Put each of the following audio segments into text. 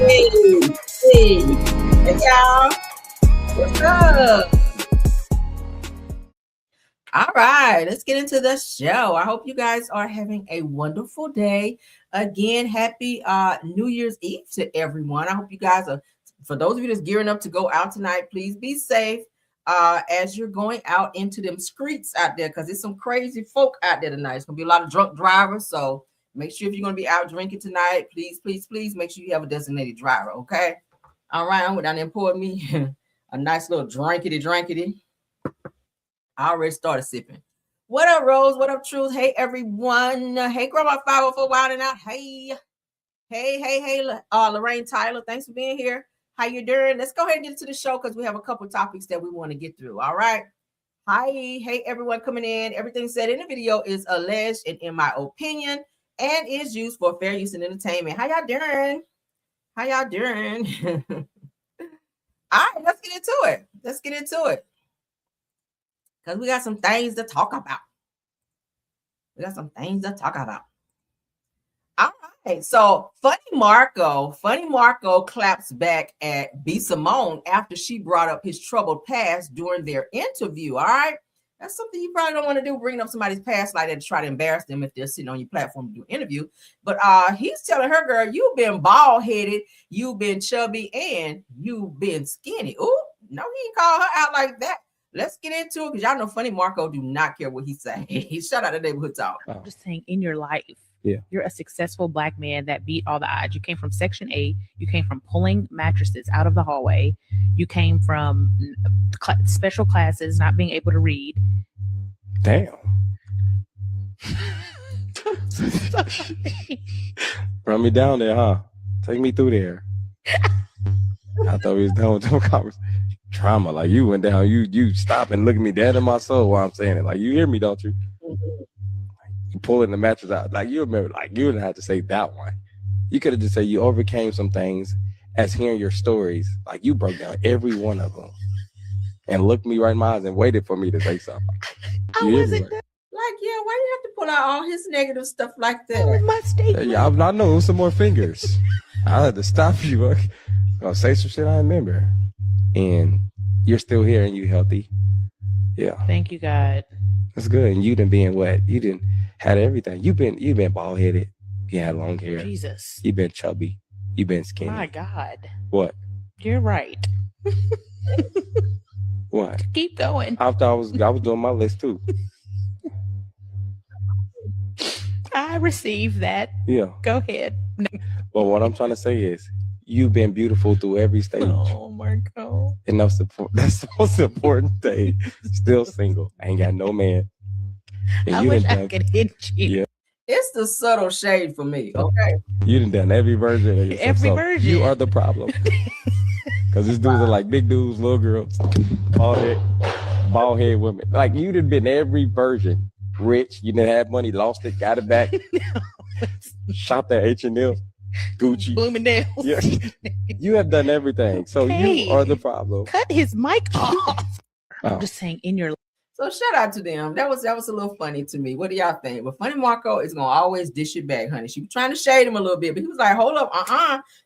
Hey, hey, y'all. What's up? All right, let's get into the show. I hope you guys are having a wonderful day. Again, happy New Year's Eve to everyone. I hope you guys are, for those of you that's gearing up to go out tonight, please be safe as you're going out into them streets out there, because there's some crazy folk out there tonight. It's gonna be a lot of drunk drivers, so make sure if you're gonna be out drinking tonight, please, please, please make sure you have a designated driver. Okay. All right, I'm down there and pour me a nice little drinkity. I already started sipping. What up, Rose? What up, Truth? Hey, everyone. Hey, Grandma 504 Wild and Out. Hey, Lorraine Tyler. Thanks for being here. How you doing? Let's go ahead and get into the show because we have a couple topics that we want to get through. All right. Hi. Hey, everyone coming in. Everything said in the video is alleged and in my opinion and is used for fair use and entertainment. How y'all doing? All right, let's get into it. Because we got some things to talk about. All right. So Funny Marco claps back at B. Simone after she brought up his troubled past during their interview. All right. That's something you probably don't want to do, bringing up somebody's past like that to try to embarrass them if they're sitting on your platform to do an interview. But he's telling her, girl, you've been bald-headed, you've been chubby, and you've been skinny. Ooh, no, he didn't call her out like that. Let's get into it because y'all know Funny Marco do not care what he say. He shut out the neighborhood talk. I'm just saying, in your life, you're a successful Black man that beat all the odds. You came from Section A. You came from pulling mattresses out of the hallway. You came from special classes, not being able to read. Damn. Run me down there, huh? Take me through there. I thought we was done with the conversation. Trauma, like you went down, you stop and look at me dead in my soul while I'm saying it. Like, you hear me, don't you? You pulling the mattress out. Like, you remember, like, you didn't have to say that one. You could have just said you overcame some things as hearing your stories. Like, you broke down every one of them and looked me right in my eyes and waited for me to say something. I wasn't like, yeah, why do you have to pull out all his negative stuff like that? That was my statement. Yeah, I know, some more fingers. I had to stop you. I'm gonna say some shit I remember. And you're still here and you healthy. Yeah. Thank you, God. That's good. And you done being what? You done had everything. You've been bald headed. You had long hair. Jesus. You've been chubby. You've been skinny. My God. What? You're right. What? Keep going. After I was doing my list too. I received that. Yeah. Go ahead. But what I'm trying to say is, you've been beautiful through every stage. Oh, Marco. And that's the most important thing. Still single. I ain't got no man. And I wish I could hit you. Yeah. It's the subtle shade for me. Okay. You done done every version of yourself. Every version. You are the problem. Because these dudes are like big dudes, little girls, bald head women. Like, you done been every version. Rich, you didn't have money, lost it, got it back. Shopped at H&M. Gucci, Bloomingdale's. Yeah. You have done everything, so you are the problem. Cut his mic off. I'm just saying, in your. So shout out to them. That was a little funny to me. What do y'all think? But Funny Marco is gonna always dish it back, honey. She was trying to shade him a little bit, but he was like, "Hold up,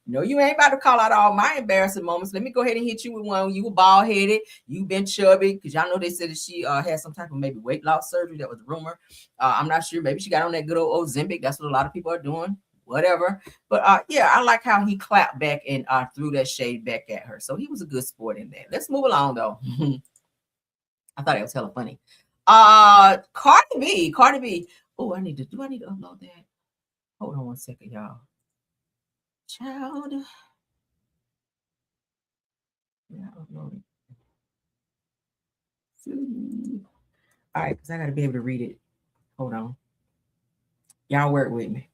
no, you ain't about to call out all my embarrassing moments. Let me go ahead and hit you with one. You were bald headed. You've been chubby, because y'all know they said that she had some type of maybe weight loss surgery. That was a rumor. I'm not sure. Maybe she got on that good old Ozempic. That's what a lot of people are doing." Whatever. But yeah, I like how he clapped back and threw that shade back at her. So he was a good sport in that. Let's move along though. I thought it was hella funny. Cardi B. Oh, I need to upload that. Hold on one second, y'all. Child. Yeah, upload it. All right, because I gotta be able to read it. Hold on. Y'all work with me.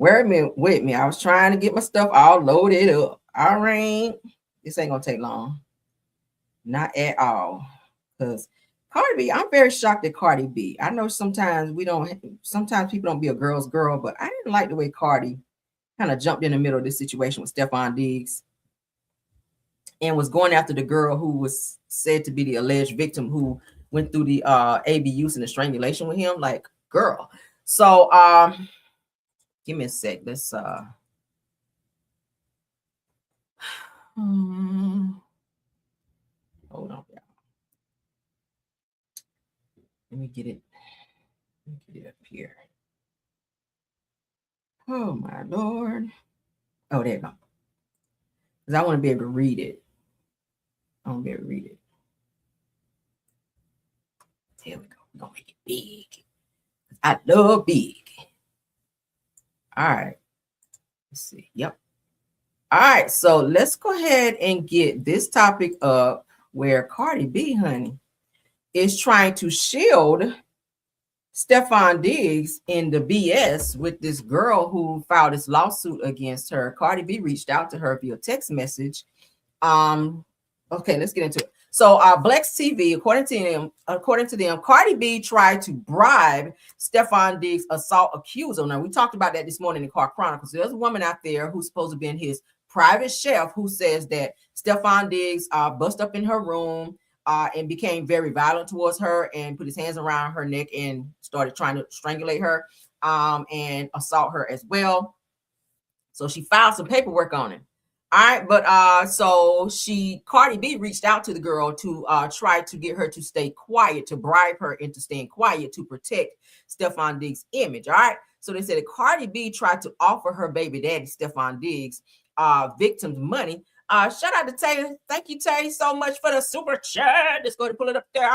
With me. I was trying to get my stuff all loaded up. All right. This ain't gonna take long. Not at all. Because Cardi B, I'm very shocked at Cardi B. I know sometimes people don't be a girl's girl, but I didn't like the way Cardi kind of jumped in the middle of this situation with Stephon Diggs and was going after the girl who was said to be the alleged victim who went through the abuse and the strangulation with him. Like, girl. So give me a sec. Let's Hold on, y'all. Let me get it. Let me get it up here. Oh my Lord. Oh, there you go. Because I want to be able to read it. I want to be able to read it. There we go. We're going to make it big. I love big. All right. Let's see. Yep. All right. So let's go ahead and get this topic up where Cardi B, honey, is trying to shield Stephon Diggs in the BS with this girl who filed this lawsuit against her. Cardi B reached out to her via text message. Okay, let's get into it. So Blex TV, according to them, Cardi B tried to bribe Stephon Diggs' assault accuser. Now, we talked about that this morning in Car Chronicles. There's a woman out there who's supposed to be his private chef who says that Stephon Diggs bust up in her room and became very violent towards her and put his hands around her neck and started trying to strangulate her and assault her as well. So she filed some paperwork on him. All right, but so Cardi B reached out to the girl to try to get her to stay quiet, to bribe her into staying quiet to protect Stephon Diggs' image. All right, so they said that Cardi B tried to offer her baby daddy Stephon Diggs victims money. Shout out to Tay. Thank you, Tay, so much for the super chat. Let's go ahead and pull it up there.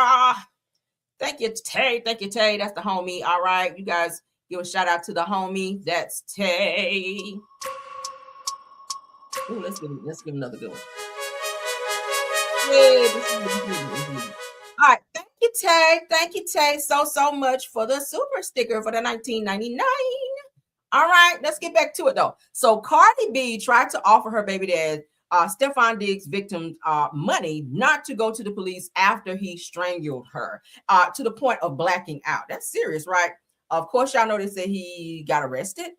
Thank you, Tay. Thank you, Tay. That's the homie. All right, you guys give a shout out to the homie. That's Tay. Ooh, let's give another good one. Yeah, all right, thank you, Tay. Thank you, Tay, so much for the super sticker for the $19.99. All right, let's get back to it though. So Cardi B tried to offer her baby dad Stephon Diggs' victim money not to go to the police after he strangled her to the point of blacking out. That's serious, right? Of course, y'all know they said he got arrested.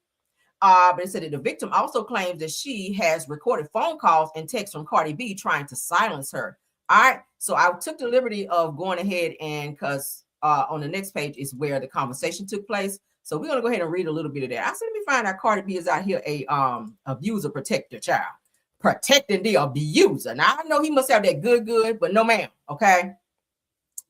But it said that the victim also claims that she has recorded phone calls and texts from Cardi B trying to silence her. All right. So I took the liberty of going ahead and because on the next page is where the conversation took place. So we're going to go ahead and read a little bit of that. I said, let me find out Cardi B is out here a abuser protector child. Protecting the abuser. Now, I know he must have that good, but no, ma'am. Okay.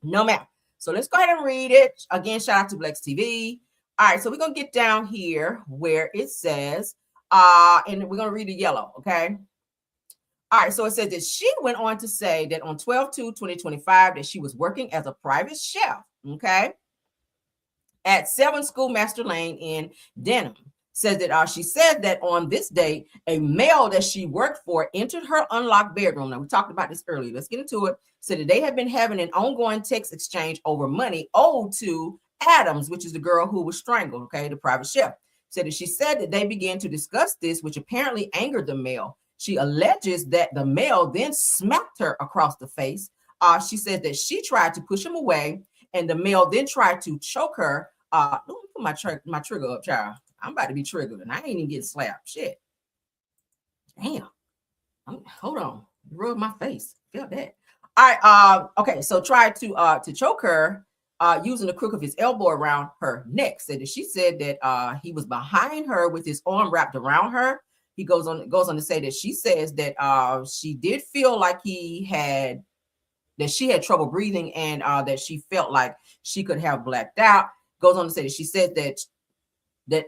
No, ma'am. So let's go ahead and read it. Again, shout out to Blex TV. All right, so we're going to get down here where it says, and we're going to read the yellow, okay? All right, so it says that she went on to say that on 12/2/2025 that she was working as a private chef, okay, at 7 Schoolmaster Lane in Denham. Says that she said that on this date, a male that she worked for entered her unlocked bedroom. Now, we talked about this earlier. Let's get into it. Said that they had been having an ongoing text exchange over money owed to Adams, which is the girl who was strangled, okay, the private chef. Said that she said that they began to discuss this, which apparently angered the male. She alleges that the male then smacked her across the face. She said that she tried to push him away, and the male then tried to choke her. Let me put my trigger up, child. I'm about to be triggered, and I ain't even getting slapped. Shit. Damn. Hold on. Rub my face. Feel that. All right. Okay. So tried to choke her using the crook of his elbow around her neck. She said that he was behind her with his arm wrapped around her. He goes on to say that she says that she did feel like she had trouble breathing and that she felt like she could have blacked out. Goes on to say that she said that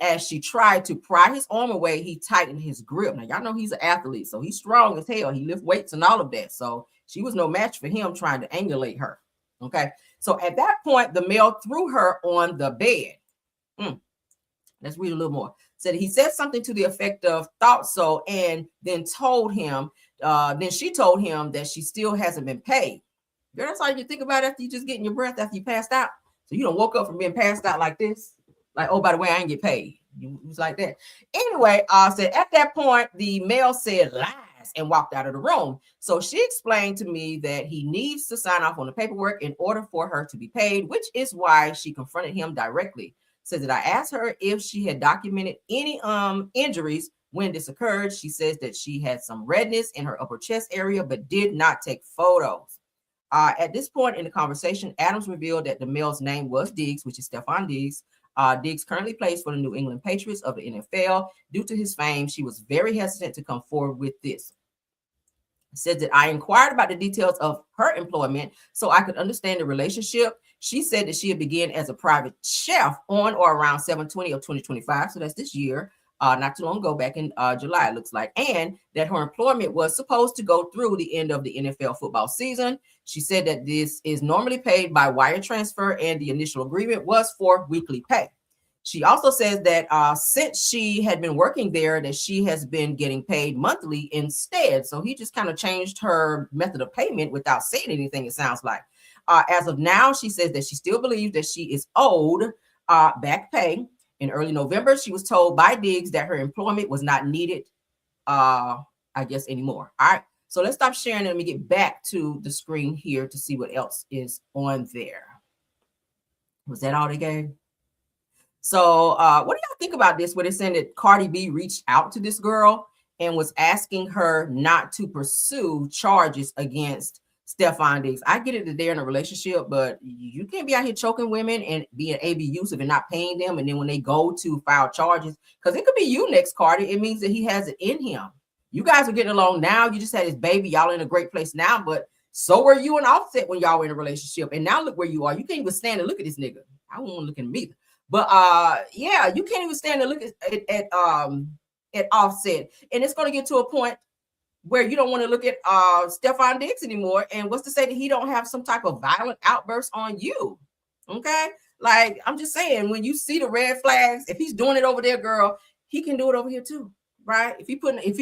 as she tried to pry his arm away, he tightened his grip. Now, y'all know he's an athlete, so he's strong as hell. He lifts weights and all of that. So she was no match for him trying to angulate her. Okay. So at that point, the male threw her on the bed. Let's read a little more. Said he said something to the effect of thought so, and then told him, then she told him that she still hasn't been paid. Girl, that's all you think about after you just getting your breath after you passed out. So you don't woke up from being passed out like this. Like, oh, by the way, I ain't get paid. It was like that. Anyway, said at that point, the male said lies and walked out of the room. So she explained to me that he needs to sign off on the paperwork in order for her to be paid, which is why she confronted him directly. Says that I asked her if she had documented any injuries when this occurred. She says that she had some redness in her upper chest area, but did not take photos. At this point in the conversation, Adams revealed that the male's name was Diggs, which is Stephon Diggs. Diggs currently plays for the New England Patriots of the NFL. Due to his fame, she was very hesitant to come forward with this. Said that I inquired about the details of her employment so I could understand the relationship. She said that she had begun as a private chef on or around 7/20 of 2025. So that's this year, not too long ago, back in July, it looks like. And that her employment was supposed to go through the end of the NFL football season. She said that this is normally paid by wire transfer and the initial agreement was for weekly pay. She also says that since she had been working there, that she has been getting paid monthly instead. So he just kind of changed her method of payment without saying anything, it sounds like. As of now, she says that she still believes that she is owed back pay. In early November, she was told by Diggs that her employment was not needed, I guess, anymore. All right. So let's stop sharing and let me get back to the screen here to see what else is on there. Was that all they gave? So what do y'all think about this? Where they're saying that Cardi B reached out to this girl and was asking her not to pursue charges against Stephon Diggs. I get it that they're in a relationship, but you can't be out here choking women and being abusive and not paying them. And then when they go to file charges, because it could be you next, Cardi, it means that he has it in him. You guys are getting along now. You just had his baby. Y'all in a great place now, but so were you and Offset when y'all were in a relationship. And now look where you are. You can't even stand and look at this nigga. I won't look at him either. But yeah, you can't even stand and look at Offset. And it's going to get to a point where you don't want to look at Stephon Diggs anymore. And what's to say that he don't have some type of violent outburst on you? Okay? Like, I'm just saying, when you see the red flags, if he's doing it over there, girl, he can do it over here too. Right? If he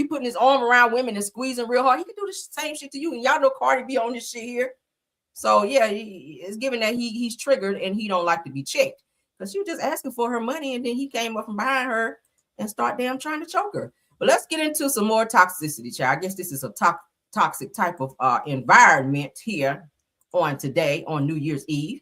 putting his arm around women and squeezing real hard, he can do the same shit to you. And y'all know Cardi B on this shit here. So yeah, it's given that he's triggered and he don't like to be checked. Because she was just asking for her money, and then he came up from behind her and start damn trying to choke her. But let's get into some more toxicity, child. I guess this is a toxic type of environment here on today, on New Year's Eve.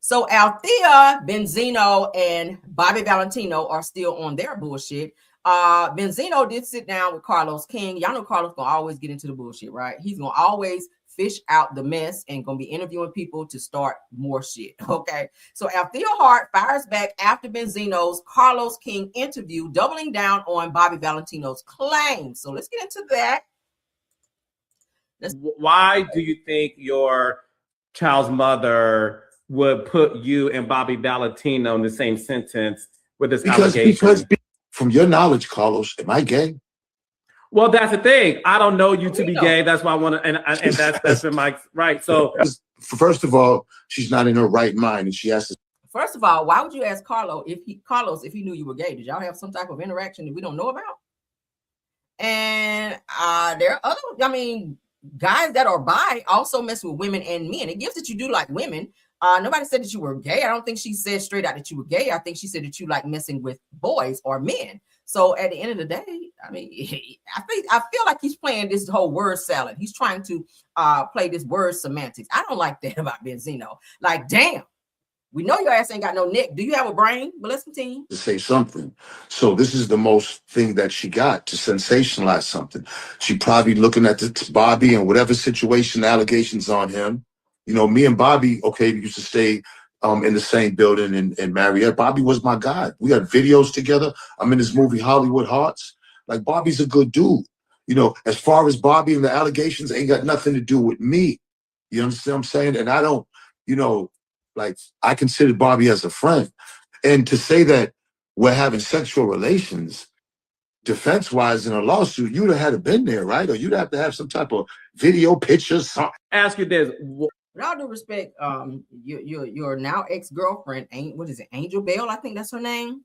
So Althea, Zino, and Bobby Valentino are still on their bullshit. Zino did sit down with Carlos King. Y'all know Carlos gonna always get into the bullshit, right? He's gonna always fish out the mess and gonna be interviewing people to start more shit. Okay, so Althea Hart fires back after Zino's Carlos King interview, doubling down on Bobby Valentino's claims. So let's get into that. Why do you think your child's mother would put you and Bobby Valentino in the same sentence with this allegation? Because from your knowledge, Carlos, am I gay? Well, that's the thing. I don't know you to be gay. That's why I want to, and that's been my right. So, first of all, she's not in her right mind, and she has to. First of all, why would you ask Carlos if he knew you were gay? Did y'all have some type of interaction that we don't know about? And there are other, I mean, guys that are bi also mess with women and men. It gives that you do like women. Nobody said that you were gay. I don't think she said straight out that you were gay. I think she said that you like messing with boys or men. So at the end of the day, I mean, I feel like he's playing this whole word salad. He's trying to play this word semantics. I don't like that about Zino. Like, damn, we know your ass ain't got no neck. Do you have a brain? But let's continue. To say something. So this is the most thing that she got to sensationalize something. She probably looking at the Bobby and whatever situation, allegations on him. You know, me and Bobby, okay, we used to stay in the same building in Marietta. Bobby was my guy. We had videos together. I'm in this movie, Hollywood Hearts. Like, Bobby's a good dude. You know, as far as Bobby and the allegations, ain't got nothing to do with me. You understand what I'm saying? And I don't, you know, like, I consider Bobby as a friend. And to say that we're having sexual relations, defense-wise in a lawsuit, you'd have had to been there, right? Or you'd have to have some type of video, picture, something. Ask you this. With all due respect, your now ex-girlfriend, what is it, Angel Bell? I think that's her name.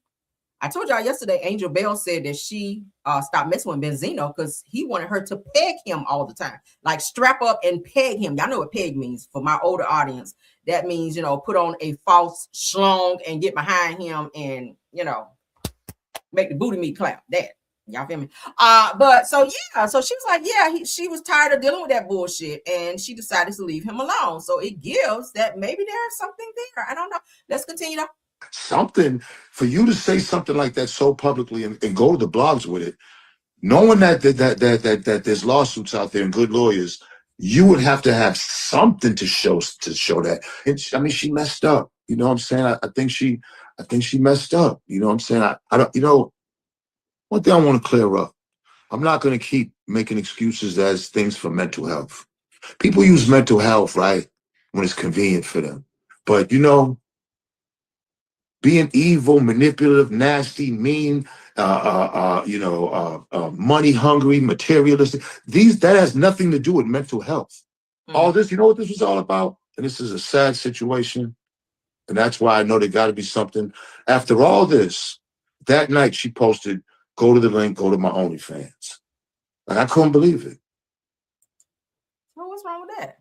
I told y'all yesterday, Angel Bell said that she stopped messing with Zino because he wanted her to peg him all the time. Like, strap up and peg him. Y'all know what peg means. For my older audience, that means, you know, put on a false schlong and get behind him and, you know, make the booty meat clap. That. Y'all feel me? But so yeah, so she was like, yeah, she was tired of dealing with that bullshit, and she decided to leave him alone. So it gives that maybe there's something there. I don't know. Let's continue though. Something for you to say something like that so publicly and go to the blogs with it, knowing that there's lawsuits out there and good lawyers, you would have to have something to show that. And I mean, she messed up. You know what I'm saying? I think she messed up. You know what I'm saying? I don't. You know. One thing I want to clear up, I'm not going to keep making excuses as things for mental health. People use mental health, right, when it's convenient for them. But, you know, being evil, manipulative, nasty, mean, money hungry, materialistic, that has nothing to do with mental health. All this, you know what this was all about? And this is a sad situation. And that's why I know there got to be something. After all this, that night she posted, go to the link, go to my OnlyFans. And I couldn't believe it. Well, what's wrong with that?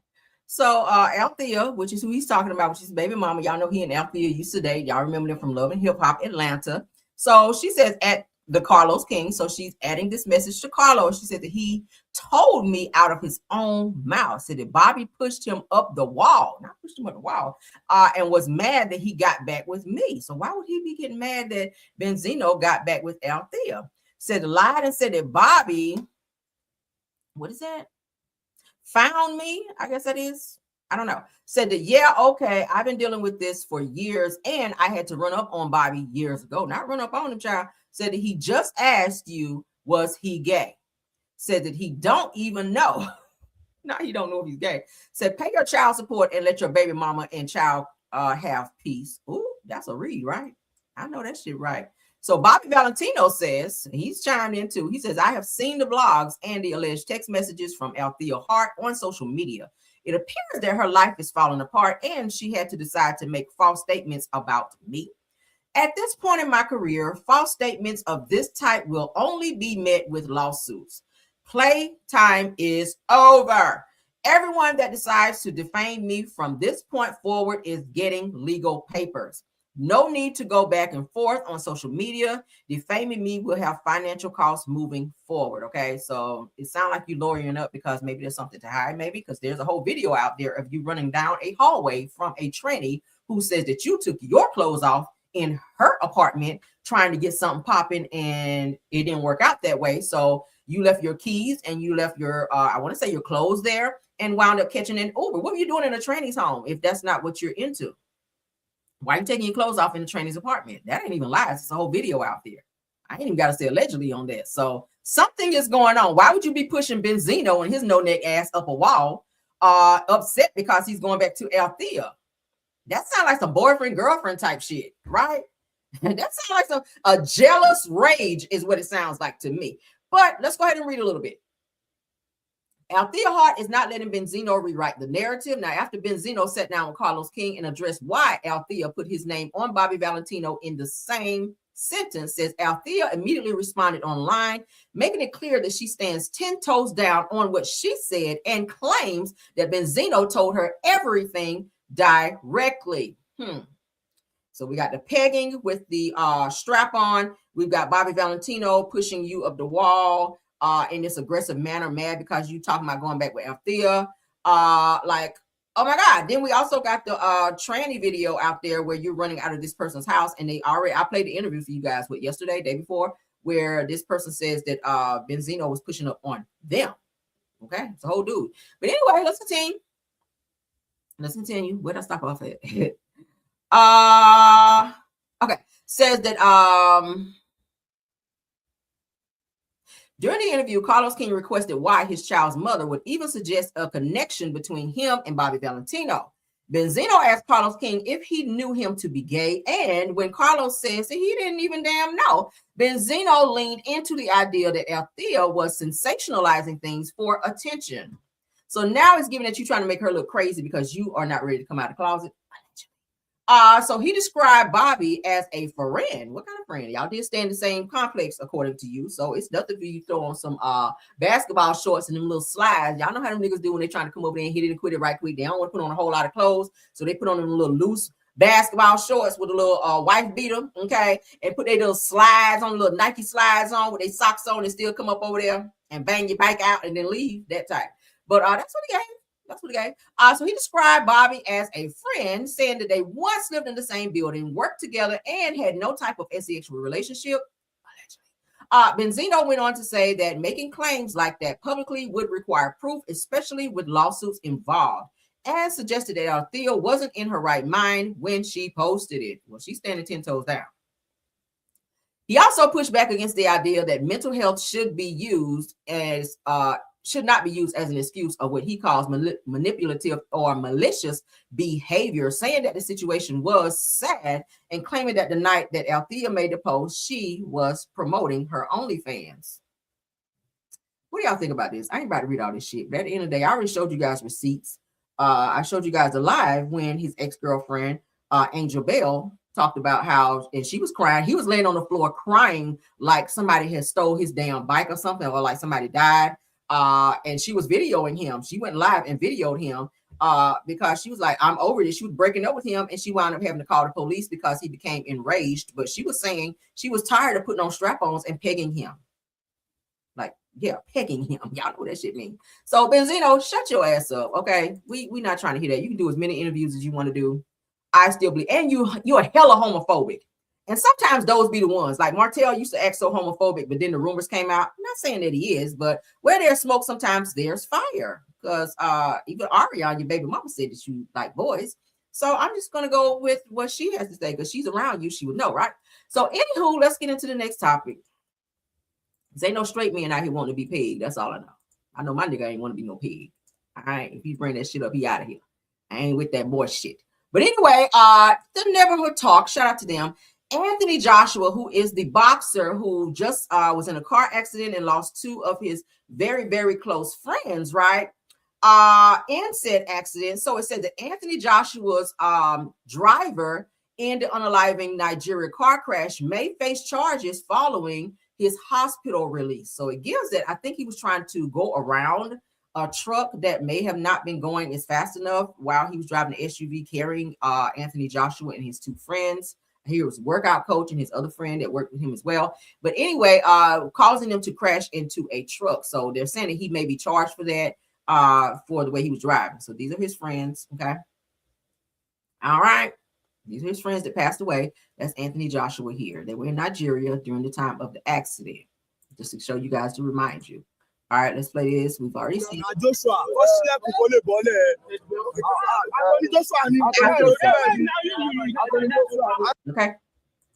So Althea, which is who he's talking about, which is baby mama. Y'all know he and Althea used to date. Y'all remember them from Love and Hip Hop Atlanta. So she says at the Carlos King. So she's adding this message to Carlos. She said that he told me out of his own mouth, said that Bobby pushed him up the wall, not pushed him up the wall, and was mad that he got back with me. So why would he be getting mad that Benzino got back with Althea? Said lied and said that Bobby, what is that? Found me, I guess that is. I don't know. Said that, yeah, okay, I've been dealing with this for years, and I had to run up on Bobby years ago. Not run up on him, child. Said that he just asked you, was he gay? Said that he don't even know. Now he don't know if he's gay. Said, pay your child support and let your baby mama and child have peace. Ooh, that's a read, right? I know that shit right. So Bobby Valentino says, he's chimed in too. He says, I have seen the blogs and the alleged text messages from Althea Hart on social media. It appears that her life is falling apart and she had to decide to make false statements about me. At this point in my career, false statements of this type will only be met with lawsuits. Playtime is over. Everyone that decides to defame me from this point forward is getting legal papers. No need to go back and forth on social media. Defaming me will have financial costs moving forward. Okay, so it sounds like you're lawyering up because maybe there's something to hide, maybe because there's a whole video out there of you running down a hallway from a tranny who says that you took your clothes off in her apartment trying to get something popping and it didn't work out that way. So you left your keys and you left your, I want to say your clothes there and wound up catching an Uber. What were you doing in a tranny's home if that's not what you're into? Why are you taking your clothes off in the tranny's apartment? That ain't even lies. It's a whole video out there. I ain't even got to say allegedly on that. So something is going on. Why would you be pushing Benzino and his no-neck ass up a wall, upset because he's going back to Althea? That sounds like some boyfriend-girlfriend type shit, right? That sounds like a jealous rage is what it sounds like to me. But let's go ahead and read a little bit. Althea Hart is not letting Benzino rewrite the narrative. Now, after Benzino sat down with Carlos King and addressed why Althea put his name on Bobby Valentino in the same sentence, says Althea immediately responded online, making it clear that she stands 10 toes down on what she said and claims that Benzino told her everything directly. So we got the pegging with the strap on. We've got Bobby Valentino pushing you up the wall in this aggressive manner, mad because you talking about going back with Althea. Like, oh my God. Then we also got the tranny video out there where you're running out of this person's house. And I played the interview for you guys yesterday, day before, where this person says that Benzino was pushing up on them. Okay, it's a whole dude. But anyway, let's continue. Where did I stop off at? Okay. Says that during the interview, Carlos King requested why his child's mother would even suggest a connection between him and Bobby Valentino. Benzino asked Carlos King if he knew him to be gay, and when Carlos says that he didn't even damn know, Benzino leaned into the idea that Althea was sensationalizing things for attention. So now it's given that you're trying to make her look crazy because you are not ready to come out of the closet. So he described Bobby as a friend. What kind of friend? Y'all did stay in the same complex, according to you. So it's nothing for you to throw on some basketball shorts and them little slides. Y'all know how them niggas do when they're trying to come over there and hit it and quit it right quick. They don't want to put on a whole lot of clothes. So they put on them little loose basketball shorts with a little wife beater, okay? And put their little slides on, little Nike slides on with their socks on and still come up over there and bang your bike out and then leave, that type. But that's what he gave. That's what he gave. So he described Bobby as a friend, saying that they once lived in the same building, worked together, and had no type of sexual relationship. Benzino went on to say that making claims like that publicly would require proof, especially with lawsuits involved, and suggested that Althea wasn't in her right mind when she posted it. Well, she's standing 10 toes down. He also pushed back against the idea that mental health should be used as should not be used as an excuse of what he calls manipulative or malicious behavior, saying that the situation was sad and claiming that the night that Althea made the post, she was promoting her OnlyFans. What do y'all think about this? I ain't about to read all this shit, but at the end of the day, I already showed you guys receipts. I showed you guys a live when his ex-girlfriend, Angel Bell, talked about how, and she was crying. He was laying on the floor crying like somebody had stole his damn bike or something, or like somebody died. And she was videoing him. She went live and videoed him because she was like, I'm over this. She was breaking up with him, and she wound up having to call the police because he became enraged. But she was saying she was tired of putting on strap-ons and pegging him. Like, yeah, pegging him. Y'all know what that shit means. So, Benzino, shut your ass up, okay? We not trying to hear that. You can do as many interviews as you want to do. I still believe, and you're hella homophobic. And sometimes those be the ones. Like Martell used to act so homophobic, but then the rumors came out. I'm not saying that he is, but where there's smoke, sometimes there's fire. Because even Ariana, your baby mama, said that you like boys. So I'm just gonna go with what she has to say because she's around you. She would know, right? So anywho, let's get into the next topic. There ain't no straight men out here wanting to be pegged. That's all I know. I know my nigga ain't want to be no pig. All right, if you bring that shit up, he out of here. I ain't with that boy shit. But anyway, the neighborhood talk. Shout out to them. Anthony Joshua, who is the boxer who just was in a car accident and lost two of his very, very close friends, right? In said accident. So it said that Anthony Joshua's driver in the unaliving Nigeria car crash may face charges following his hospital release. So it gives that I think he was trying to go around a truck that may have not been going as fast enough while he was driving the SUV carrying Anthony Joshua and his two friends. He was a workout coach and his other friend that worked with him as well. But anyway, causing them to crash into a truck. So they're saying that he may be charged for that, for the way he was driving. So these are his friends. Okay. All right. These are his friends that passed away. That's Anthony Joshua here. They were in Nigeria during the time of the accident. Just to show you guys, to remind you. All right, let's play this. We've already seen okay,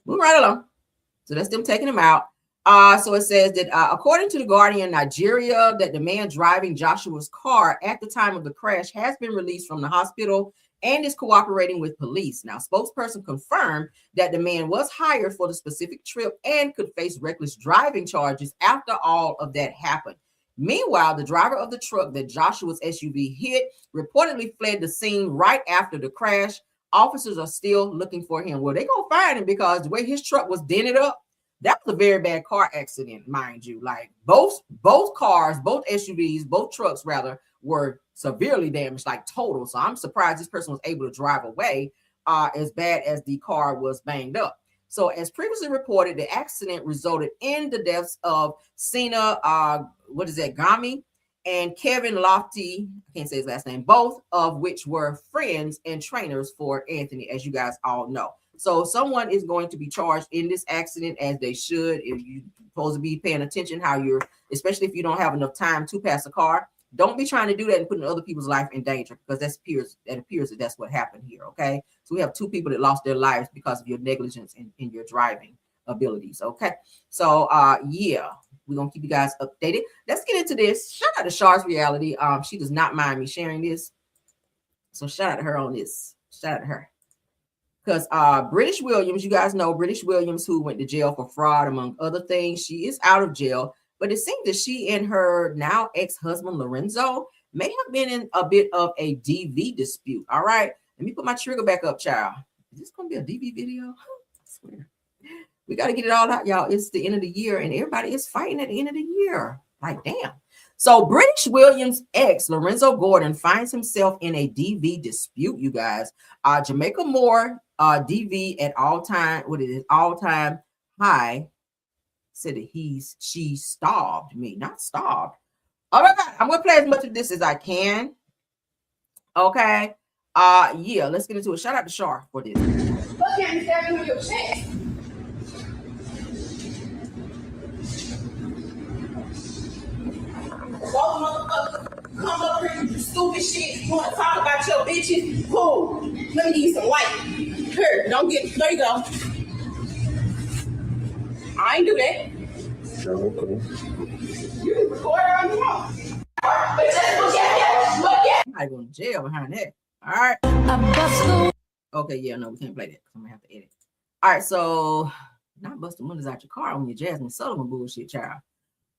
move right along. So that's them taking him out. So it says that according to the Guardian, Nigeria, that the man driving Joshua's car at the time of the crash has been released from the hospital and is cooperating with police. Now, spokesperson confirmed that the man was hired for the specific trip and could face reckless driving charges after all of that happened. Meanwhile, the driver of the truck that Joshua's SUV hit reportedly fled the scene right after the crash. Officers are still looking for him. Well, they're going to find him because the way his truck was dented up, that was a very bad car accident, mind you. Like both cars, both SUVs, both trucks rather, were severely damaged, like total. So I'm surprised this person was able to drive away as bad as the car was banged up. So as previously reported, the accident resulted in the deaths of Sina, Gami, and Kevin Lofty, I can't say his last name, both of which were friends and trainers for Anthony, as you guys all know. So someone is going to be charged in this accident, as they should. If you're supposed to be paying attention how you're, especially if you don't have enough time to pass a car, don't be trying to do that and putting other people's life in danger, because that appears that that's what happened here. Okay, so we have two people that lost their lives because of your negligence in your driving abilities. Okay, so yeah, we're gonna keep you guys updated. Let's get into this. Shout out to Shar's Reality. She does not mind me sharing this, so shout out to her on this. Shout out to her. Because British Williams, you guys know British Williams, who went to jail for fraud, among other things. She is out of jail, but it seems that she and her now ex-husband, Lorenzo, may have been in a bit of a DV dispute. All right, let me put my trigger back up, child. Is this going to be a DV video? I swear. We got to get it all out, y'all. It's the end of the year, and everybody is fighting at the end of the year. Like, damn. So British Williams' ex, Lorenzo Gordon, finds himself in a DV dispute, you guys. Jamaica Moore, DV at all-time high, said that she starved me, not starved. All right, I'm going to play as much of this as I can. Okay. Yeah, let's get into it. Shout out to Shar for this. Look at me stabbing on your chest. All motherfuckers come up here and do stupid shit. You want to talk about your bitches? Cool. Let me give you some light. Here, there you go. All I ain't do that. Okay. You can record it on your phone. But just look at I'm not going to jail behind that. All right. Okay, yeah, no, we can't play that. I'm gonna have to edit. All right, so not busting windows out your car on your Jasmine Sullivan bullshit, child.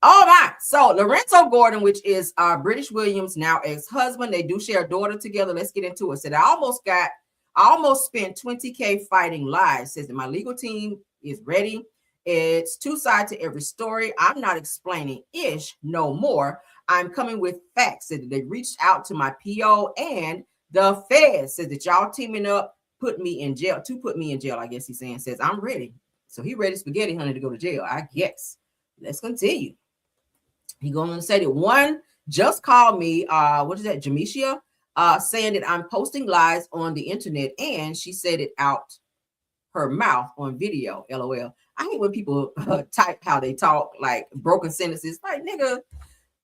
All right, so Lorenzo Gordon, which is British Williams' now ex-husband, they do share a daughter together. Let's get into it. Said I almost spent 20K fighting lies. Says that my legal team is ready. It's two sides to every story. I'm not explaining ish no more. I'm coming with facts. Said that they reached out to my PO and the feds. Said that y'all teaming up put me in jail. I guess he's saying. Says I'm ready. So he ready spaghetti honey to go to jail, I guess. Let's continue. He going to say that one just called me, what is that, Jamisha, saying that I'm posting lies on the internet, and she said it out her mouth on video, LOL. I hate when people type how they talk, like broken sentences, like nigga,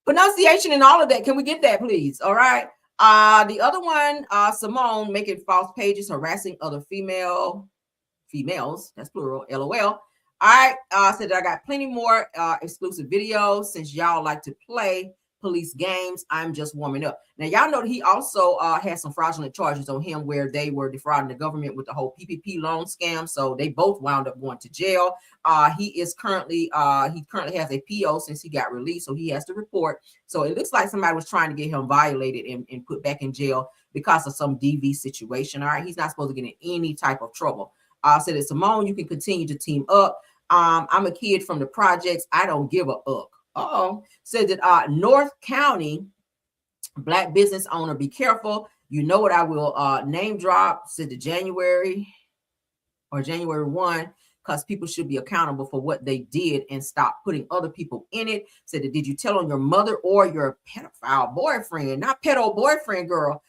pronunciation and all of that. Can we get that, please? All right. The other one, Simone, making false pages, harassing other females, that's plural, LOL. I said that I got plenty more exclusive videos since y'all like to play police games. I'm just warming up. Now, y'all know that he also had some fraudulent charges on him where they were defrauding the government with the whole PPP loan scam. So they both wound up going to jail. He currently has a PO since he got released. So he has to report. So it looks like somebody was trying to get him violated and put back in jail because of some DV situation. All right. He's not supposed to get in any type of trouble. Said that Simone, you can continue to team up. I'm a kid from the projects. I don't give a uck. Said that North County black business owner, be careful. You know what I will name drop. Said the January 1, because people should be accountable for what they did and stop putting other people in it. Said that did you tell on your mother or your pedophile boyfriend? Not pedo boyfriend, girl.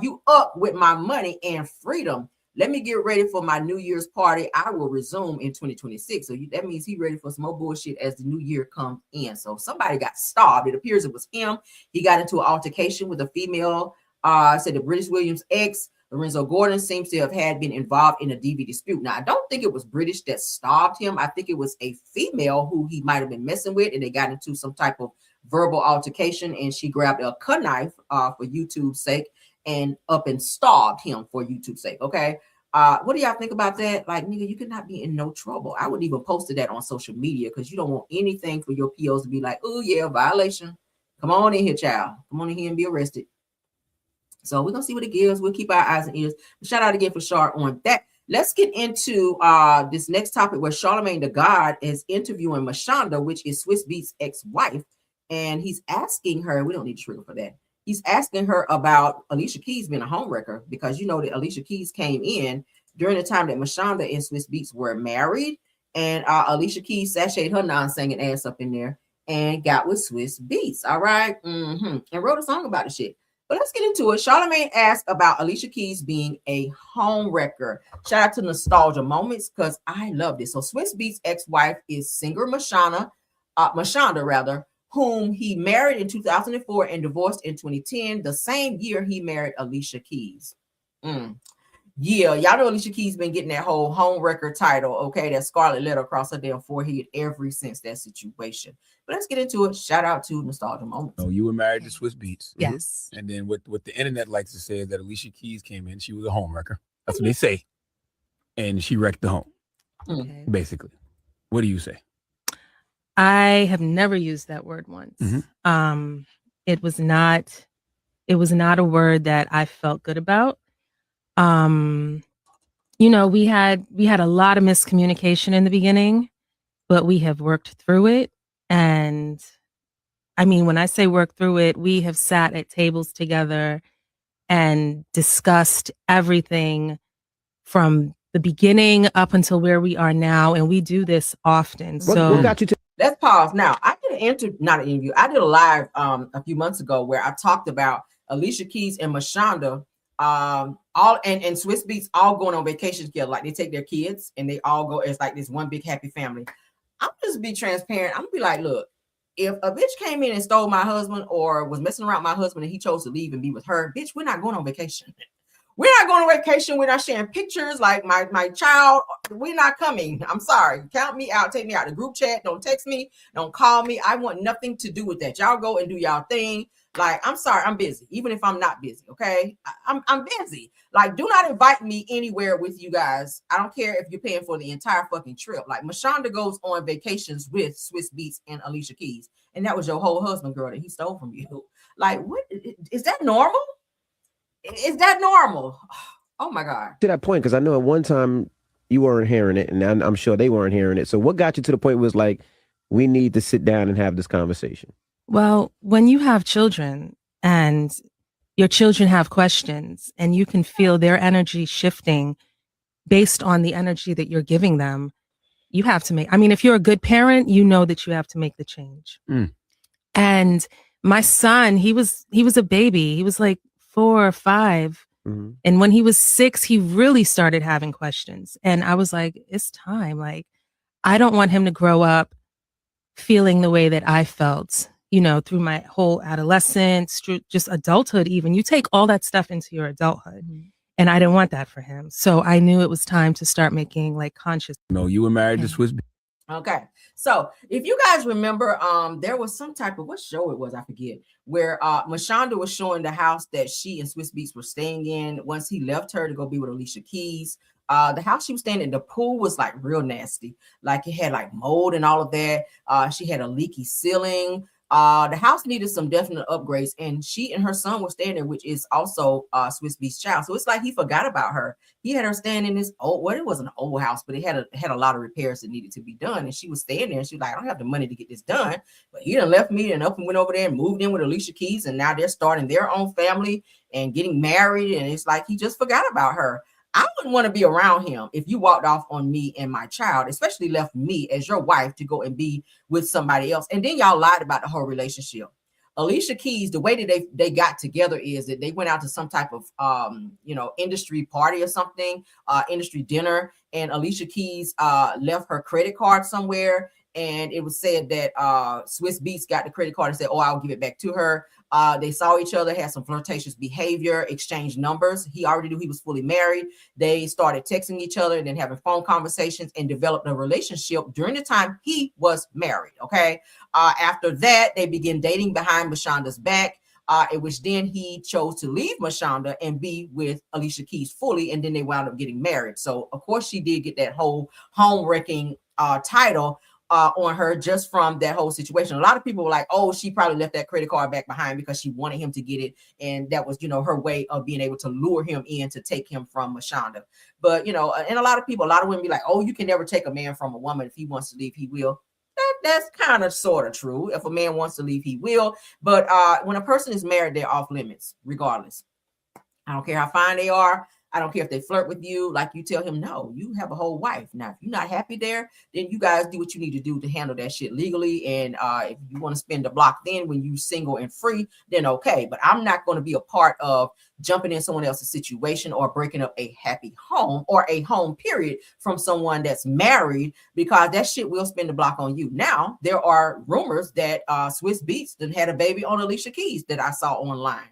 You up with my money and freedom. Let me get ready for my New Year's party. I will resume in 2026. So that means he's ready for some more bullshit as the new year comes in. So somebody got starved. It appears it was him. He got into an altercation with a female. Said the British Williams ex, Lorenzo Gordon, seems to have been involved in a DV dispute. Now, I don't think it was British that starved him. I think it was a female who he might have been messing with, and they got into some type of verbal altercation, and she grabbed a knife for YouTube's sake and up and starved him for YouTube's sake. Okay. What do y'all think about that? Like, nigga, you could not be in no trouble. I wouldn't even post that on social media because you don't want anything for your POs to be like, oh yeah, violation. Come on in here, child. Come on in here and be arrested. So we're gonna see what it gives. We'll keep our eyes and ears. Shout out again for Char on that. Let's get into this next topic where Charlamagne the God is interviewing Mashonda, which is Swiss Beats' ex-wife, and he's asking her. We don't need to trigger for that. He's asking her about Alicia Keys being a homewrecker because you know that Alicia Keys came in during the time that Mashonda and Swiss Beats were married, and Alicia Keys sashayed her non-singing ass up in there and got with Swiss Beats. All right, and wrote a song about the shit. But let's get into it. Charlamagne asked about Alicia Keys being a homewrecker. Shout out to Nostalgia Moments because I love this. So Swiss Beats' ex-wife is singer Mashonda, whom he married in 2004 and divorced in 2010, the same year he married Alicia Keys. Yeah, y'all know Alicia Keys been getting that whole homewrecker title, okay? That scarlet letter across her damn forehead ever since that situation. But let's get into it. Shout out to Nostalgia Moments. Oh, you were married to Swiss Beats. Yes. And then what the internet likes to say is that Alicia Keys came in, she was a homewrecker. That's what they say. And she wrecked the home, basically. What do you say? I have never used that word once. It was not a word that I felt good about. You know, we had a lot of miscommunication in the beginning, but we have worked through it. And I mean, when I say work through it, we have sat at tables together and discussed everything from the beginning up until where we are now. And we do this often. So What got you to Let's pause. Now, I did I did a live a few months ago where I talked about Alicia Keys and Mashonda, all and Swiss Beats all going on vacation together. Like they take their kids and they all go. It's like this one big happy family. I'm just be transparent. I'm gonna be like, look, if a bitch came in and stole my husband or was messing around with my husband and he chose to leave and be with her, bitch, we're not going on vacation. We're not going on vacation. We're not sharing pictures. Like my child, we're not coming. I'm sorry. Count me out. Take me out of the group chat. Don't text me. Don't call me. I want nothing to do with that. Y'all go and do y'all thing. Like, I'm sorry, I'm busy. Even if I'm not busy, okay? I'm busy. Like, do not invite me anywhere with you guys. I don't care if you're paying for the entire fucking trip. Like, Mashonda goes on vacations with Swiss Beats and Alicia Keys, and that was your whole husband, girl, that he stole from you. Like, what is that normal? Is that normal? Oh my God. To that point, because I know at one time you weren't hearing it, and I'm sure they weren't hearing it. So what got you to the point was like, we need to sit down and have this conversation? Well, when you have children and your children have questions and you can feel their energy shifting based on the energy that you're giving them, you have to make, I mean, if you're a good parent, you know that you have to make the change. And my son, he was a baby. He was like 4 or 5. And when he was 6, he really started having questions. And I was like, it's time. Like, I don't want him to grow up feeling the way that I felt, you know, through my whole adolescence, just adulthood even. You take all that stuff into your adulthood. And I didn't want that for him. So I knew it was time to start making like conscious. No, you were married to Swiss. Okay. So if you guys remember, there was some type of, what show it was, I forget, where Mashonda was showing the house that she and Swiss Beats were staying in once he left her to go be with Alicia Keys. The house she was staying in, the pool was like real nasty. Like it had like mold and all of that. She had a leaky ceiling. The house needed some definite upgrades, and she and her son were staying there, which is also Swiss Beats' child. So it's like he forgot about her. He had her staying in this old, well, it wasn't an old house, but it had a lot of repairs that needed to be done. And she was staying there, and she was like, I don't have the money to get this done. But he done left me and up and went over there and moved in with Alicia Keys, and now they're starting their own family and getting married. And it's like he just forgot about her. I wouldn't want to be around him if you walked off on me and my child, especially left me as your wife to go and be with somebody else. And then y'all lied about the whole relationship. Alicia Keys, the way that they got together is that they went out to some type of industry party or something, industry dinner, and Alicia Keys left her credit card somewhere, and it was said that Swiss Beats got the credit card and said, oh, I'll give it back to her. They saw each other, had some flirtatious behavior, exchanged numbers. He already knew he was fully married. They started texting each other and then having phone conversations and developed a relationship during the time he was married. Okay. After that, they began dating behind Mashonda's back, in which then he chose to leave Mashonda and be with Alicia Keys fully. And then they wound up getting married. So of course she did get that whole home wrecking title on her just from that whole situation. A lot of people were like, oh, she probably left that credit card back behind because she wanted him to get it. And that was, her way of being able to lure him in to take him from Mashonda. But, and a lot of women be like, oh, you can never take a man from a woman. If he wants to leave, he will. That's kind of sort of true. If a man wants to leave, he will. But when a person is married, they're off limits, regardless. I don't care how fine they are. I don't care if they flirt with you. Like, you tell him, no, you have a whole wife. Now, if you're not happy there, then you guys do what you need to do to handle that shit legally. And if you want to spend the block then when you single and free, then okay. But I'm not going to be a part of jumping in someone else's situation or breaking up a happy home or a home period from someone that's married, because that shit will spend the block on you. Now, there are rumors that Swiss Beats done had a baby on Alicia Keys that I saw online.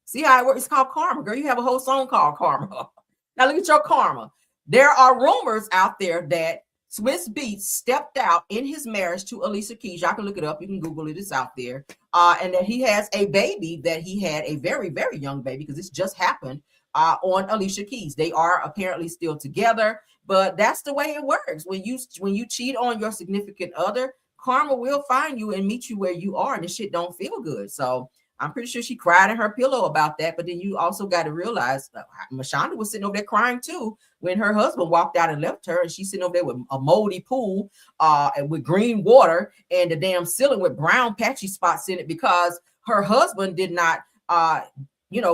See how it works? It's called karma, girl. You have a whole song called Karma. Now look at your karma. There are rumors out there that Swiss Beats stepped out in his marriage to Alicia Keys. Y'all can look it up. You can Google it. It's out there. And that he has a baby, that he had a very, very young baby, because this just happened on Alicia Keys. They are apparently still together, but that's the way it works. When you cheat on your significant other, karma will find you and meet you where you are, and this shit don't feel good. So I'm pretty sure she cried in her pillow about that. But then you also got to realize Mashonda was sitting over there crying too when her husband walked out and left her, and she's sitting over there with a moldy pool and with green water and the damn ceiling with brown patchy spots in it because her husband did not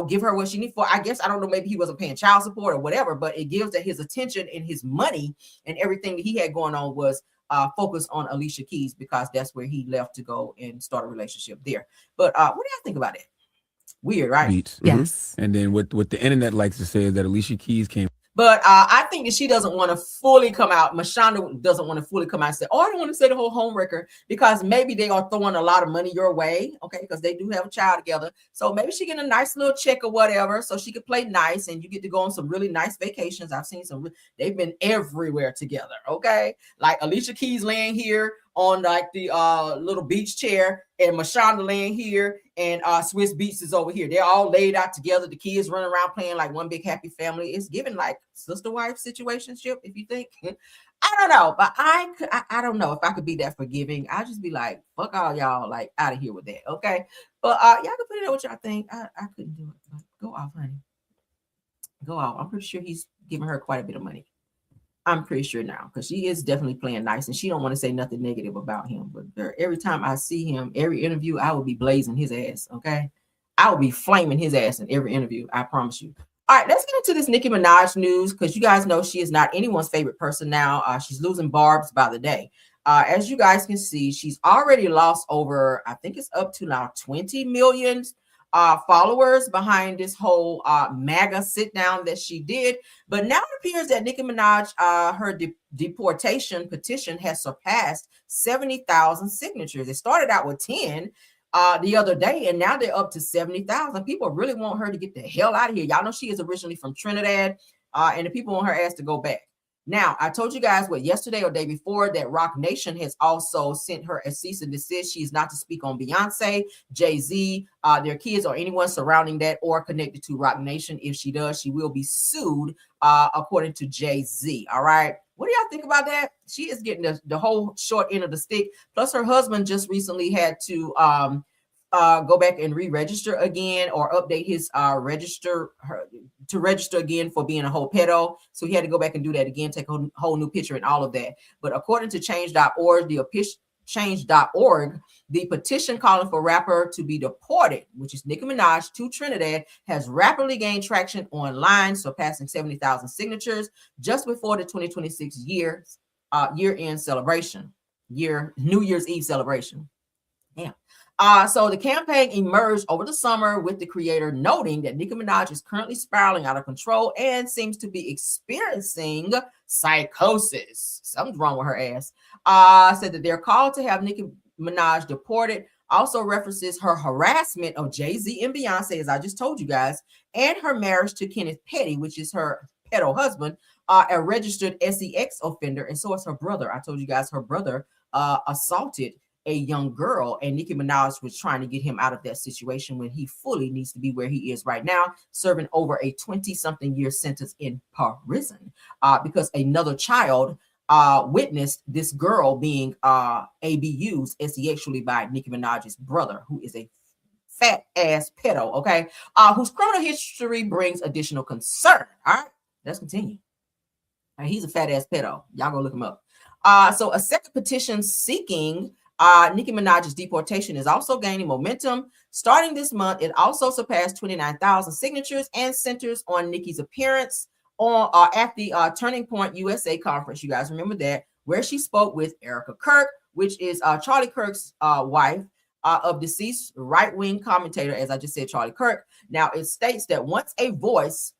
give her what she needed for. I guess, I don't know, maybe he wasn't paying child support or whatever, but it gives that his attention and his money and everything that he had going on was focus on Alicia Keys, because that's where he left to go and start a relationship there. But what do y'all think about it? Weird, right? Beats. Yes. And then what the internet likes to say is that Alicia Keys came. But I think that she doesn't want to fully come out. Mashonda doesn't want to fully come out and say, oh, I don't want to say the whole homewrecker, because maybe they are throwing a lot of money your way, okay, because they do have a child together. So maybe she get a nice little check or whatever, so she could play nice, and you get to go on some really nice vacations. I've seen some, they've been everywhere together, okay? Like Alicia Keys laying here on like the little beach chair, and Mashonda laying here, and Swiss Beats is over here. They're all laid out together. The kids running around playing like one big happy family. It's giving like sister wife situationship, if you think. I don't know, but I don't know if I could be that forgiving. I'd just be like, fuck all y'all, like out of here with that, okay? But y'all can put it in what y'all think. I couldn't do it. But go off, honey. Go off. I'm pretty sure he's giving her quite a bit of money. I'm pretty sure now, because she is definitely playing nice, and she don't want to say nothing negative about him. But every time I see him, every interview, I will be blazing his ass. Okay, I will be flaming his ass in every interview. I promise you. All right, let's get into this Nicki Minaj news, because you guys know she is not anyone's favorite person now. She's losing barbs by the day. As you guys can see, she's already lost over, I think it's up to now 20 million followers behind this whole MAGA sit down that she did. But now it appears that Nicki Minaj, her deportation petition has surpassed 70,000 signatures. It started out with 10 the other day, and now they're up to 70,000. People really want her to get the hell out of here. Y'all know she is originally from Trinidad, and the people want her ass to go back. Now, I told you guys yesterday or day before that Roc Nation has also sent her a cease and desist. She's not to speak on Beyonce, Jay-Z, their kids, or anyone surrounding that or connected to Roc Nation. If she does, she will be sued according to Jay-Z. All right. What do y'all think about that? She is getting the whole short end of the stick. Plus, her husband just recently had to go back and re-register again, or update his register again for being a whole pedo. So he had to go back and do that again, take a whole new picture and all of that. But according to change.org, the petition calling for rapper to be deported, which is Nicki Minaj, to Trinidad, has rapidly gained traction online, surpassing 70,000 signatures just before the 2026 year-end celebration, New Year's Eve celebration. Yeah. So the campaign emerged over the summer, with the creator noting that Nicki Minaj is currently spiraling out of control and seems to be experiencing psychosis. Something's wrong with her ass. Said that they're called to have Nicki Minaj deported. Also references her harassment of Jay-Z and Beyonce, as I just told you guys, and her marriage to Kenneth Petty, which is her pedo husband, a registered sex offender, and so is her brother. I told you guys her brother assaulted a young girl, and Nicki Minaj was trying to get him out of that situation when he fully needs to be where he is right now, serving over a 20-something year sentence in prison because another child witnessed this girl being abused sexually by Nicki Minaj's brother, who is a fat ass pedo, okay, whose criminal history brings additional concern. All right, let's continue. He's a fat ass pedo. Y'all go look him up. So a second petition seeking Nicki Minaj's deportation is also gaining momentum. Starting this month, it also surpassed 29,000 signatures and centers on Nicki's appearance on at the Turning Point USA conference. You guys remember that, where she spoke with Erica Kirk, which is Charlie Kirk's wife, of deceased right-wing commentator, as I just said, Charlie Kirk. Now, it states that once a voice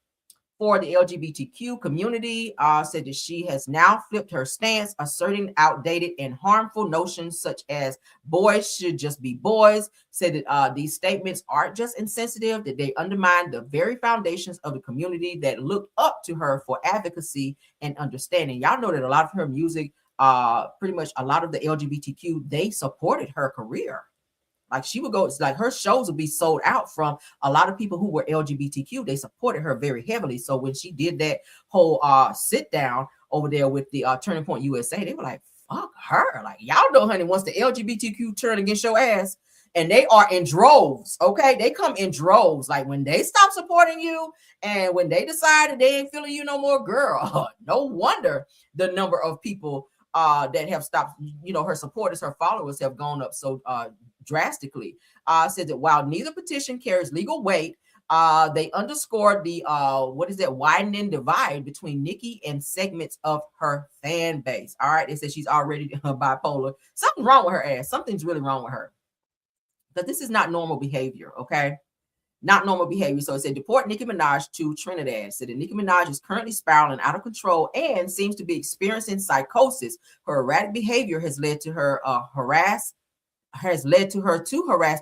for the LGBTQ community, said that she has now flipped her stance, asserting outdated and harmful notions such as boys should just be boys. Said that these statements aren't just insensitive, that they undermine the very foundations of the community that looked up to her for advocacy and understanding. Y'all know that a lot of her music, pretty much a lot of the LGBTQ, they supported her career. Like she would go, it's like her shows would be sold out from a lot of people who were LGBTQ. They supported her very heavily. So when she did that whole sit down over there with the Turning Point USA, they were like, fuck her. Like, y'all know, honey, once the LGBTQ turn against your ass, and they are in droves, okay? They come in droves. Like when they stop supporting you and when they decide that they ain't feeling you no more, girl, no wonder the number of people that have stopped, you know, her supporters, her followers have gone up so drastically. Said that while neither petition carries legal weight, they underscored the widening divide between Nicki and segments of her fan base. All right, they said she's already bipolar. Something's wrong with her ass. Something's really wrong with her, but this is not normal behavior. Okay, not normal behavior. So it said deport Nicki Minaj to Trinidad. It said that Nicki Minaj is currently spiraling out of control and seems to be experiencing psychosis. Her erratic behavior has led to her to harass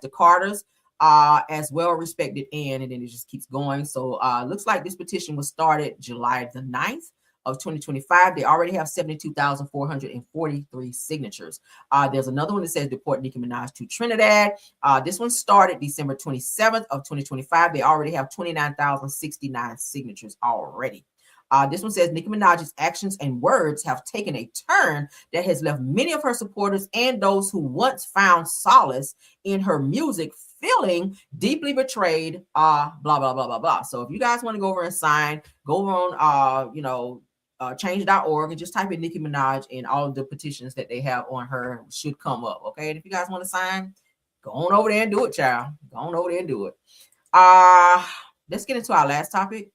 the Carters, as well respected Ann, and then it just keeps going. So looks like this petition was started July the 9th of 2025. They already have 72,443 signatures. There's another one that says deport Nicki Minaj to Trinidad. This one started December 27th of 2025. They already have 29,069 signatures already. This one says Nicki Minaj's actions and words have taken a turn that has left many of her supporters and those who once found solace in her music feeling deeply betrayed, blah, blah, blah, blah, blah. So if you guys want to go over and sign, go over on, change.org and just type in Nicki Minaj, and all of the petitions that they have on her should come up. Okay. And if you guys want to sign, go on over there and do it, child. Go on over there and do it. Let's get into our last topic.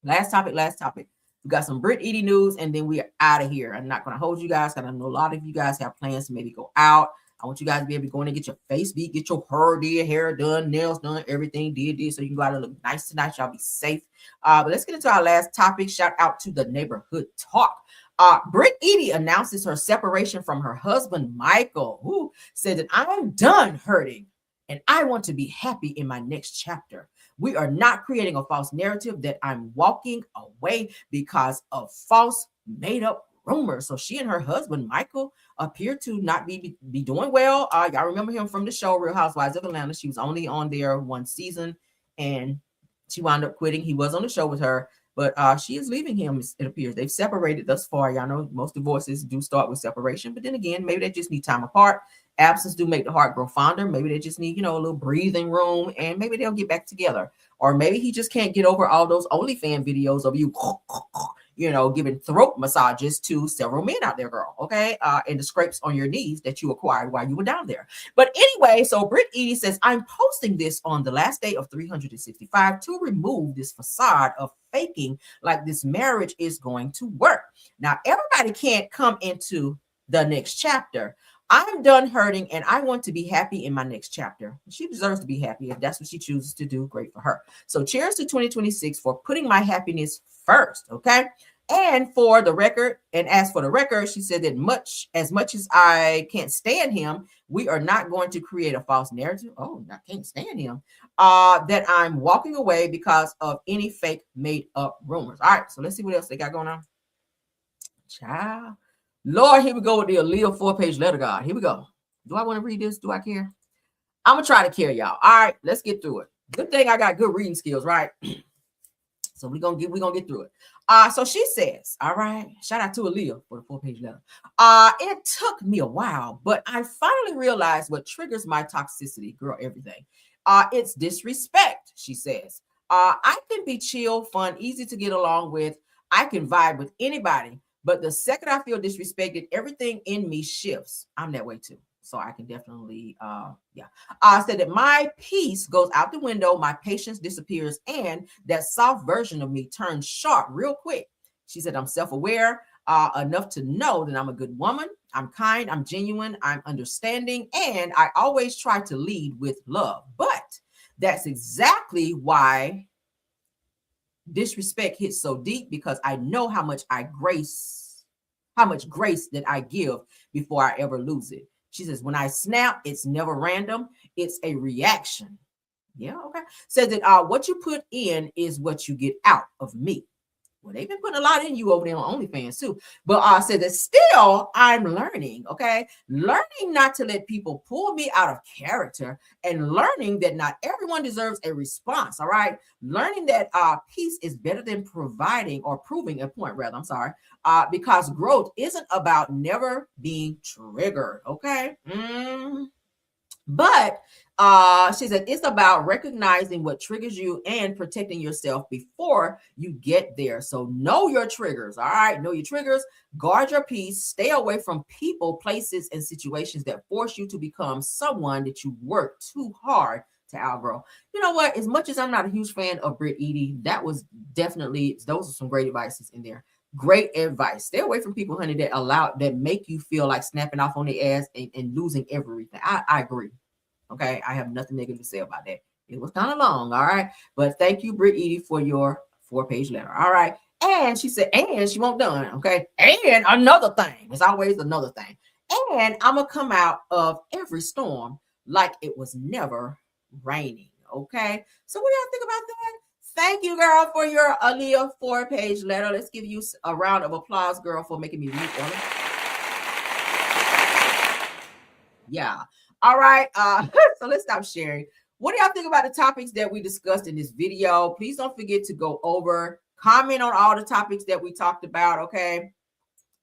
Last topic. We got some Britt Eady news, and then we're out of here. I'm not going to hold you guys because I know a lot of you guys have plans to maybe go out. I want you guys to be able to go in and get your face beat, get your hair done, nails done, everything did, so you can go out and look nice tonight. Y'all be safe. But let's get into our last topic. Shout out to the neighborhood talk. Britt Eady announces her separation from her husband, Michael, who said that I'm done hurting and I want to be happy in my next chapter. We are not creating a false narrative that I'm walking away because of false made up rumors. So she and her husband, Michael, appear to not be doing well. Y'all remember him from the show Real Housewives of Atlanta. She was only on there one season and she wound up quitting. He was on the show with her, but she is leaving him, it appears. They've separated thus far. Y'all know most divorces do start with separation, but then again, maybe they just need time apart. Absence do make the heart grow fonder. Maybe they just need, a little breathing room, and maybe they'll get back together. Or maybe he just can't get over all those OnlyFans videos of you, giving throat massages to several men out there, girl. Okay. And the scrapes on your knees that you acquired while you were down there. But anyway, so Britt Eady says, I'm posting this on the last day of 365 to remove this facade of faking like this marriage is going to work. Now, everybody can't come into the next chapter. I'm done hurting and I want to be happy in my next chapter. She deserves to be happy. If that's what she chooses to do, great for her. So cheers to 2026 for putting my happiness first. Okay. And for the record, she said that much as I can't stand him, we are not going to create a false narrative. Oh, I can't stand him. That I'm walking away because of any fake made up rumors. All right. So let's see what else they got going on. Child. Lord, here we go with the Althea 4-page letter, God. Here we go. Do I want to read this? Do I care? I'm going to try to care, y'all. All right, let's get through it. Good thing I got good reading skills, right? So we're gonna get through it. So she says, all right, shout out to Althea for the 4-page letter. It took me a while, but I finally realized what triggers my toxicity. Girl, everything. It's disrespect, she says. I can be chill, fun, easy to get along with. I can vibe with anybody. But the second I feel disrespected, everything in me shifts. I'm that way too. So I can definitely, I said that my peace goes out the window, my patience disappears, and that soft version of me turns sharp real quick. She said, I'm self-aware enough to know that I'm a good woman. I'm kind, I'm genuine, I'm understanding, and I always try to lead with love. But that's exactly why disrespect hits so deep, because I know how much grace that I give before I ever lose it. She says, when I snap, it's never random. It's a reaction. Yeah, okay. Says that what you put in is what you get out of me. Well, they've been putting a lot in you over there on OnlyFans too. But said that still I'm learning, okay? Learning not to let people pull me out of character, and learning that not everyone deserves a response, all right? Learning that peace is better than providing or proving a point, rather, because growth isn't about never being triggered, okay? But she said it's about recognizing what triggers you and protecting yourself before you get there. So know your triggers. All right. Know your triggers, guard your peace, stay away from people, places, and situations that force you to become someone that you work too hard to outgrow. You know what? As much as I'm not a huge fan of Britt Eady, those are some great advices in there. Great advice. Stay away from people, honey, that make you feel like snapping off on the ass and losing everything. I agree. Okay. I have nothing negative to say about that. It was kind of long, all right. But thank you, Britt Eady, for your 4-page letter. All right. And she said, and she won't done. Okay. And another thing. There's always another thing. And I'm gonna come out of every storm like it was never raining. Okay. So what do y'all think about that? Thank you, girl, for your Althea 4-page letter. Let's give you a round of applause, girl, for making me read on it. Yeah. All right. So let's stop sharing. What do y'all think about the topics that we discussed in this video? Please don't forget to go over, comment on all the topics that we talked about. Okay.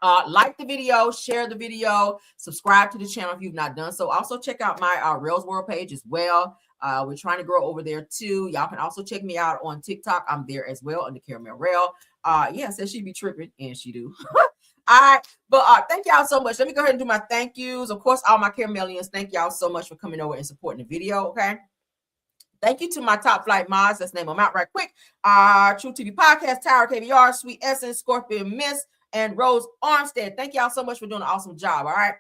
Like the video, share the video, subscribe to the channel if you've not done so. Also check out my Rails World page as well. We're trying to grow over there too. Y'all can also check me out on TikTok. I'm there as well under Caramel Rail. Yeah, says she be tripping, and she do. All right, but thank y'all so much. Let me go ahead and do my thank yous. Of course, all my Caramelians, thank y'all so much for coming over and supporting the video. Okay. Thank you to my top flight mods. Let's name them out right quick. True TV Podcast, Tower KVR, Sweet Essence, Scorpion Miss, and Rose Armstead. Thank y'all so much for doing an awesome job. All right.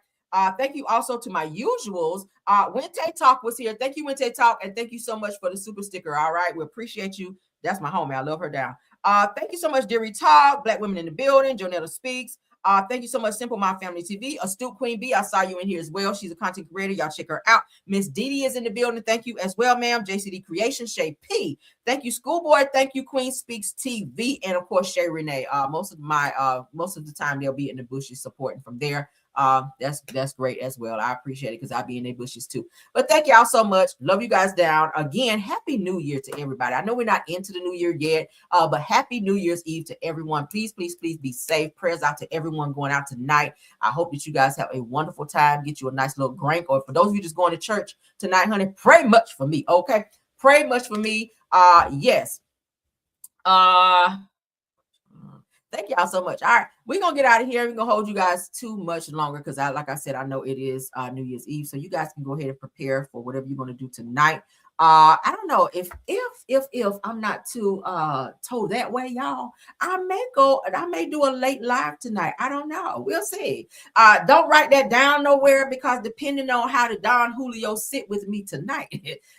Thank you also to my usuals. Wente Talk was here. Thank you, Wente Talk, and thank you so much for the super sticker. All right. We appreciate you. That's my homie. I love her down. Thank you so much, Deary Talk, Black Women in the Building, Jonetta Speaks. Thank you so much, Simple My Family TV. Astute Queen B, I saw you in here as well. She's a content creator. Y'all check her out. Miss Dee is in the building. Thank you as well, ma'am. JCD Creation, Shay P. Thank you, Schoolboy. Thank you, Queen Speaks TV, and of course, Shay Renee. Most of the time they'll be in the bushes supporting from there. That's great as well. I appreciate it because I'll be in the bushes too. But thank y'all so much. Love you guys down. Again, happy New Year to everybody. I know we're not into the new year yet, but happy New Year's Eve to everyone. Please, please, please be safe. Prayers out to everyone going out tonight. I hope that you guys have a wonderful time. Get you a nice little drink, or for those of you just going to church tonight, honey, pray much for me. Okay, pray much for me. Yes. Thank y'all so much. All right, we're gonna get out of here. We're gonna hold you guys too much longer because like I said, I know it is New Year's Eve, so you guys can go ahead and prepare for whatever you're gonna do tonight. I don't know if I'm not too told that way, y'all. I may do a late live tonight. I don't know. We'll see. Don't write that down nowhere because depending on how the Don Julio sit with me tonight,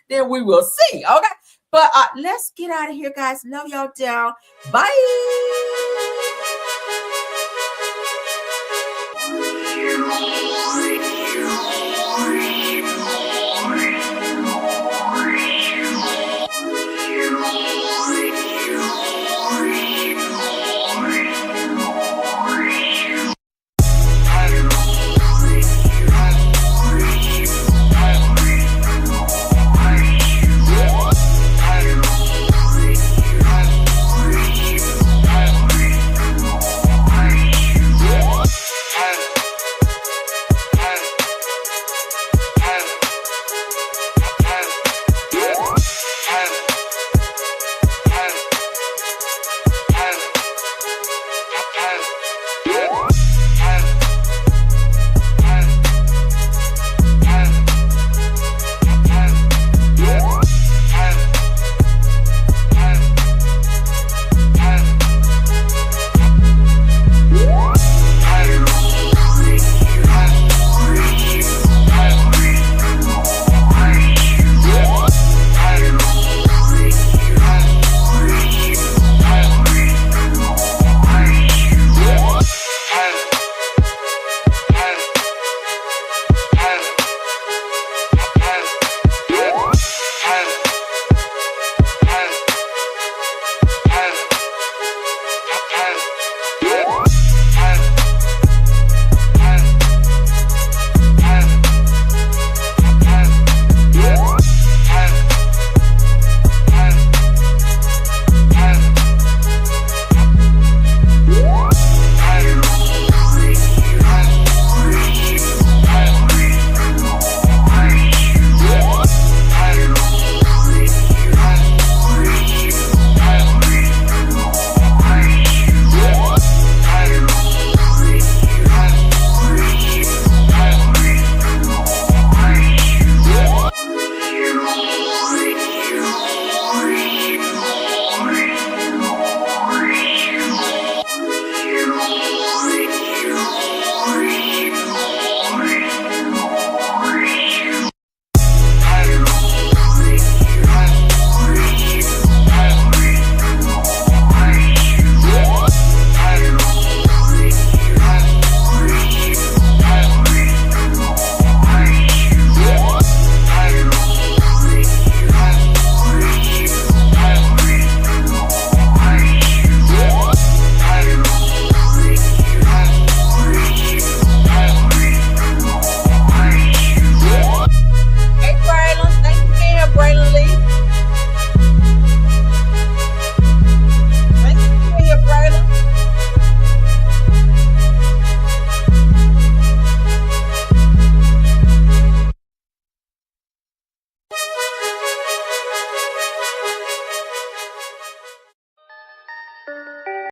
then we will see. Okay. But let's get out of here, guys. Love y'all down. Bye.